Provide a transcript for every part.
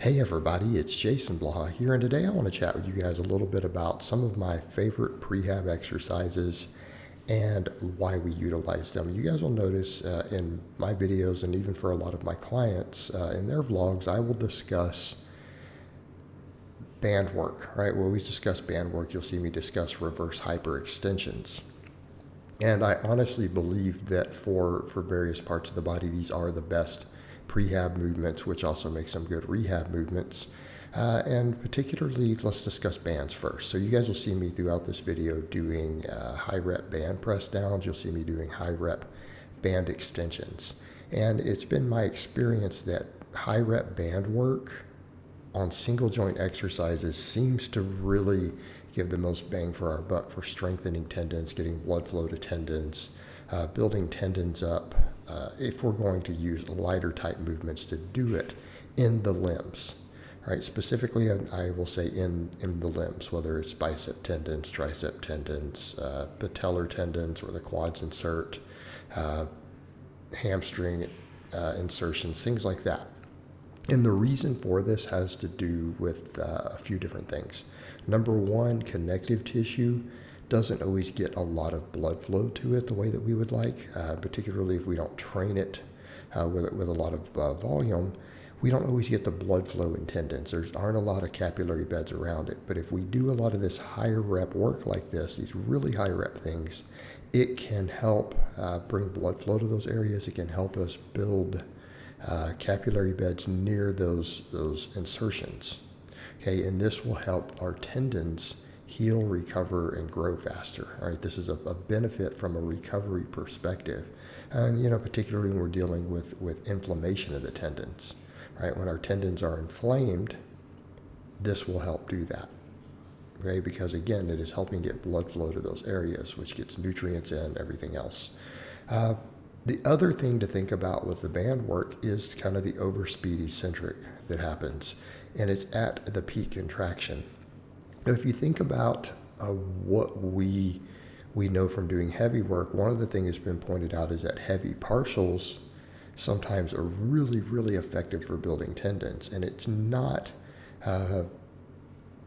Hey everybody, it's Jason Blaha here, and today I want to chat with you guys a little bit about some of my favorite prehab exercises and why we utilize them. You guys will notice in my videos, and even for a lot of my clients in their vlogs, I will discuss band work, right? When we discuss band work, you'll see me discuss reverse hyperextensions. And I honestly believe that for various parts of the body, these are the best prehab movements, which also makes them good rehab movements. And particularly, let's discuss bands first. So you guys will see me throughout this video doing high rep band press downs. You'll see me doing high rep band extensions. And it's been my experience that high rep band work on single joint exercises seems to really give the most bang for our buck for strengthening tendons, getting blood flow to tendons, building tendons up, if we're going to use lighter type movements to do it in the limbs. Right, specifically, I will say in the limbs, whether it's bicep tendons, tricep tendons, patellar tendons, or the quads insert, hamstring insertions, things like that. And the reason for this has to do with a few different things. Number one, connective tissue doesn't always get a lot of blood flow to it the way that we would like, particularly if we don't train it with a lot of volume. We don't always get the blood flow in tendons. There aren't a lot of capillary beds around it. But if we do a lot of this higher rep work like this, these really high rep things, it can help bring blood flow to those areas. It can help us build capillary beds near those insertions. Okay, and this will help our tendons heal, recover, and grow faster. All right, this is a benefit from a recovery perspective, and particularly when we're dealing with inflammation of the tendons. Right, when our tendons are inflamed, this will help do that. Okay, because again, it is helping get blood flow to those areas, which gets nutrients in, everything else. The other thing to think about with the band work is kind of the overspeed eccentric that happens, and it's at the peak contraction. If you think about what we know from doing heavy work, one of the things that's been pointed out is that heavy partials sometimes are really, really effective for building tendons, and it's not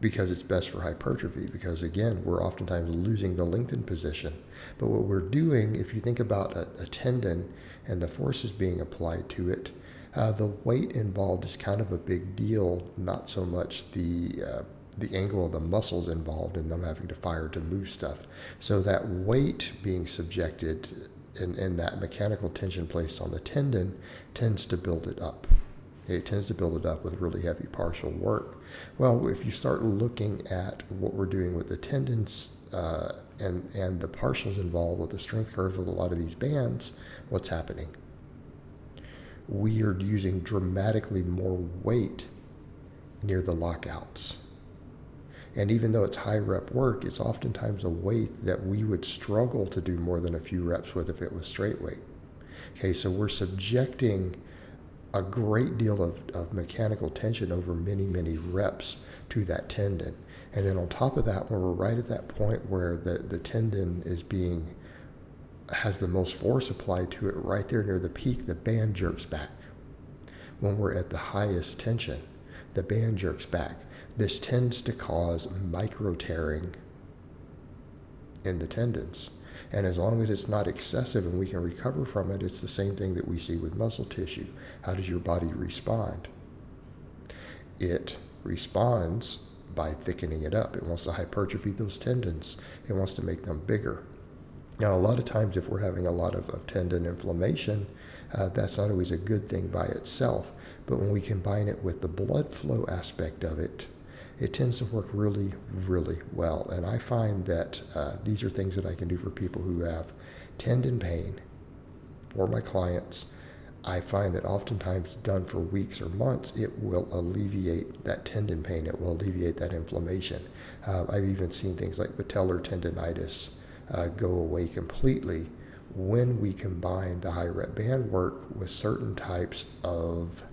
because it's best for hypertrophy, because again, we're oftentimes losing the lengthened position. But what we're doing, if you think about a tendon and the forces being applied to it, the weight involved is kind of a big deal, not so much the angle of the muscles involved in them having to fire to move stuff. So that weight being subjected and that mechanical tension placed on the tendon tends to build it up. It tends to build it up with really heavy partial work. Well, if you start looking at what we're doing with the tendons and the partials involved with the strength curves with a lot of these bands, what's happening? We are using dramatically more weight near the lockouts. And even though it's high rep work, it's oftentimes a weight that we would struggle to do more than a few reps with if it was straight weight. Okay, so we're subjecting a great deal of mechanical tension over many, many reps to that tendon. And then on top of that, when we're right at that point where the tendon has the most force applied to it right there near the peak, the band jerks back. When we're at the highest tension, the band jerks back. This tends to cause micro tearing in the tendons. And as long as it's not excessive and we can recover from it, it's the same thing that we see with muscle tissue. How does your body respond? It responds by thickening it up. It wants to hypertrophy those tendons. It wants to make them bigger. Now, a lot of times if we're having a lot of tendon inflammation, that's not always a good thing by itself. But when we combine it with the blood flow aspect of it, it tends to work really, really well. And I find that these are things that I can do for people who have tendon pain. For my clients, I find that oftentimes done for weeks or months, it will alleviate that tendon pain. It will alleviate that inflammation. I've even seen things like patellar tendonitis go away completely when we combine the high rep band work with certain types of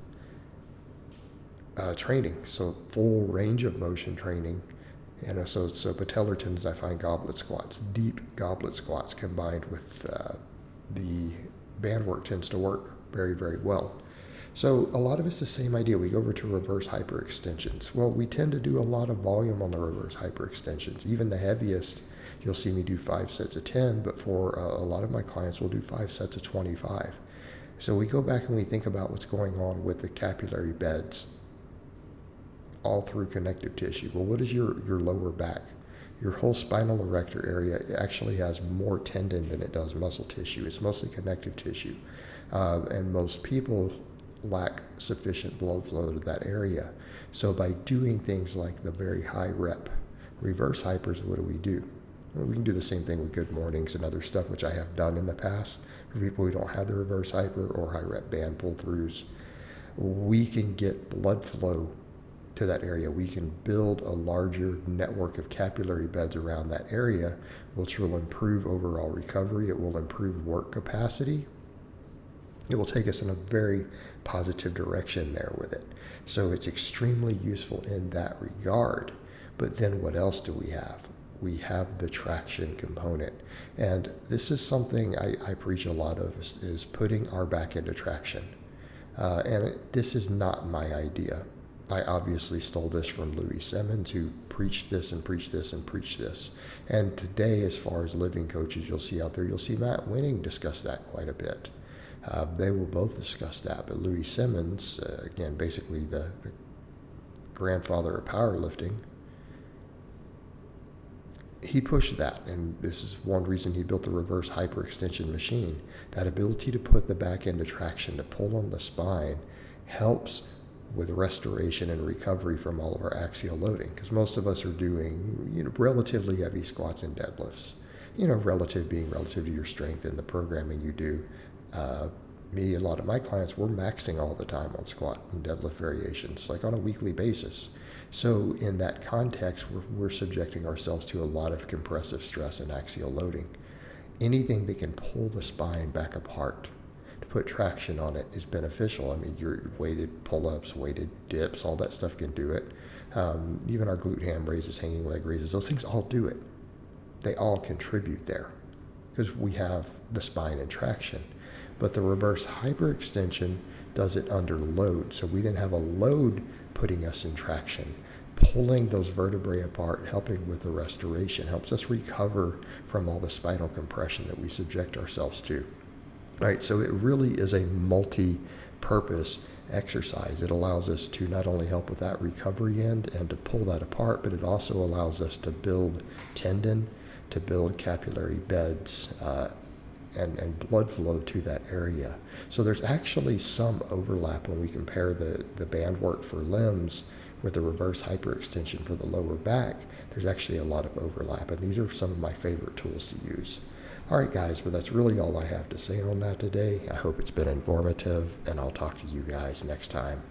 training, so full range of motion training. And so patellar tendons, I find goblet squats, deep goblet squats combined with the band work tends to work very, very well. So a lot of it's the same idea. We go over to reverse hyperextensions. Well, we tend to do a lot of volume on the reverse hyperextensions. Even the heaviest, you'll see me do 5 sets of 10, but for a lot of my clients, we'll do 5 sets of 25. So we go back and we think about what's going on with the capillary beds all through connective tissue. Well, what is your lower back? Your whole spinal erector area actually has more tendon than it does muscle tissue. It's mostly connective tissue. And most people lack sufficient blood flow to that area. So by doing things like the very high rep reverse hypers, what do? Well, we can do the same thing with good mornings and other stuff, which I have done in the past for people who don't have the reverse hyper or high rep band pull throughs. We can get blood flow to that area. We can build a larger network of capillary beds around that area, which will improve overall recovery. It will improve work capacity. It will take us in a very positive direction there with it. So it's extremely useful in that regard. But then what else do we have? We have the traction component. And this is something I preach a lot of, is putting our back into traction. And this is not my idea. I obviously stole this from Louis Simmons, who preached this and preached this and preached this. And today, as far as living coaches you'll see out there, you'll see Matt Winning discuss that quite a bit. They will both discuss that. But Louis Simmons, again, basically the grandfather of powerlifting, he pushed that, and this is one reason he built the reverse hyperextension machine. That ability to put the back into traction, to pull on the spine, helps with restoration and recovery from all of our axial loading, because most of us are doing relatively heavy squats and deadlifts. Relative being relative to your strength and the programming you do. Me, a lot of my clients, we're maxing all the time on squat and deadlift variations, like on a weekly basis. So in that context, we're subjecting ourselves to a lot of compressive stress and axial loading. Anything that can pull the spine back apart to put traction on it is beneficial. I mean, your weighted pull-ups, weighted dips, all that stuff can do it. Even our glute ham raises, hanging leg raises, those things all do it. They all contribute there because we have the spine in traction. But the reverse hyperextension does it under load. So we then have a load putting us in traction, pulling those vertebrae apart, helping with the restoration, helps us recover from all the spinal compression that we subject ourselves to. All right, so it really is a multi-purpose exercise. It allows us to not only help with that recovery end and to pull that apart, but it also allows us to build tendon, to build capillary beds, and blood flow to that area. So there's actually some overlap when we compare the band work for limbs with the reverse hyperextension for the lower back. There's actually a lot of overlap, and these are some of my favorite tools to use. All right, guys, but that's really all I have to say on that today. I hope it's been informative, and I'll talk to you guys next time.